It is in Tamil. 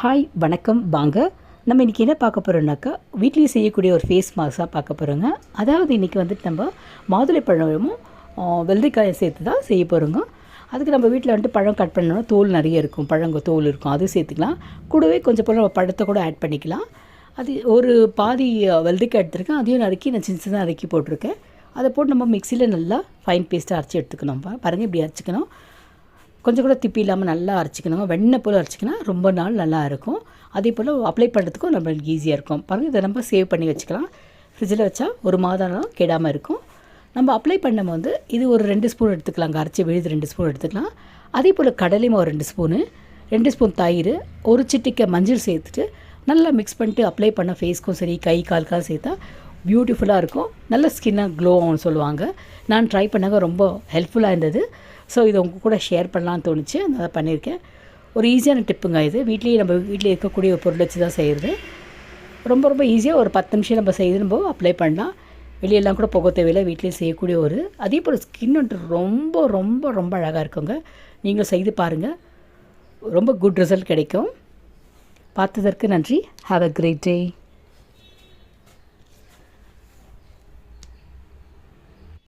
ஹாய் வணக்கம் வாங்க. நம்ம இன்றைக்கி என்ன பார்க்க போகிறோம்னாக்கா, வீட்லேயே செய்யக்கூடிய ஒரு ஃபேஸ் மாஸ்க்காக பார்க்க போகிறோங்க. அதாவது இன்றைக்கி வந்துட்டு நம்ம மாதுளைப்பழமும் வெள்ளரிக்காயும் சேர்த்து தான் செய்ய போகிறோங்க. அதுக்கு நம்ம வீட்டில் வந்துட்டு பழம் கட் பண்ணோன்னா தோல் நிறைய இருக்கும், பழங்க தோல் இருக்கும், அது சேர்த்துக்கலாம். கூடவே கொஞ்சம் போல் நம்ம பழத்தை கூட ஆட் பண்ணிக்கலாம். அது ஒரு பாதி வெள்ளரிக்காய் எடுத்துருக்கேன், அதையும் நறுக்கி நான் சின்ன சின்ன நறுக்கி போட்டிருக்கேன். அதை போட்டு நம்ம மிக்சியில் நல்லா ஃபைன் பேஸ்ட்டாக அரைச்சி எடுத்துக்கணும். பாருங்கள், இப்படி அரைச்சிக்கணும். கொஞ்சம் கூட திப்பி இல்லாமல் நல்லா அரைச்சிக்கணும். வெண்ணெய் போல் அரைச்சிக்கினா ரொம்ப நாள் நல்லா இருக்கும். அதே போல் அப்ளை பண்ணுறதுக்கும் நம்மளுக்கு ஈஸியாக இருக்கும். பாருங்கள், இதை நம்ம சேவ் பண்ணி வச்சுக்கலாம். ஃப்ரிட்ஜில் வச்சா ஒரு மாதம் கெடாமல் இருக்கும். நம்ம அப்ளை பண்ணும்போது இது ஒரு 2 ஸ்பூன் எடுத்துக்கலாங்க. அரைச்சி விழுது 2 ஸ்பூன் எடுத்துக்கலாம். அதே போல் கடலை மாவு 2 ஸ்பூனு, 2 ஸ்பூன் தயிர், ஒரு சிட்டிக்கை மஞ்சள் சேர்த்துட்டு நல்லா மிக்ஸ் பண்ணிட்டு அப்ளை பண்ண ஃபேஸ்க்கும் சரி கை கால்கால் சேர்த்தா பியூட்டிஃபுல்லாக இருக்கும். நல்ல ஸ்கின்னாக க்ளோ ஆகும்னு சொல்லுவாங்க. நான் ட்ரை பண்ணாங்க, ரொம்ப ஹெல்ப்ஃபுல்லாக இருந்தது. ஸோ இதை உங்கள் கூட ஷேர் பண்ணலான்னு தோணுச்சு, அதை பண்ணியிருக்கேன். ஒரு ஈஸியான டிப்புங்க இது. நம்ம வீட்டிலே இருக்கக்கூடிய ஒரு பொருள் வச்சு தான் செய்கிறது. ரொம்ப ரொம்ப ஈஸியாக ஒரு 10 நிமிஷம் நம்ம செய்து நம்ம அப்ளை பண்ணலாம். வெளியெல்லாம் கூட போக தேவையில்லை, வீட்டிலே செய்யக்கூடிய ஒரு அதே போல் ஸ்கின் ரொம்ப ரொம்ப ரொம்ப அழகாக இருக்குங்க. நீங்களும் செய்து பாருங்கள், ரொம்ப குட் ரிசல்ட் கிடைக்கும். பார்த்ததற்கு நன்றி. Have a great day.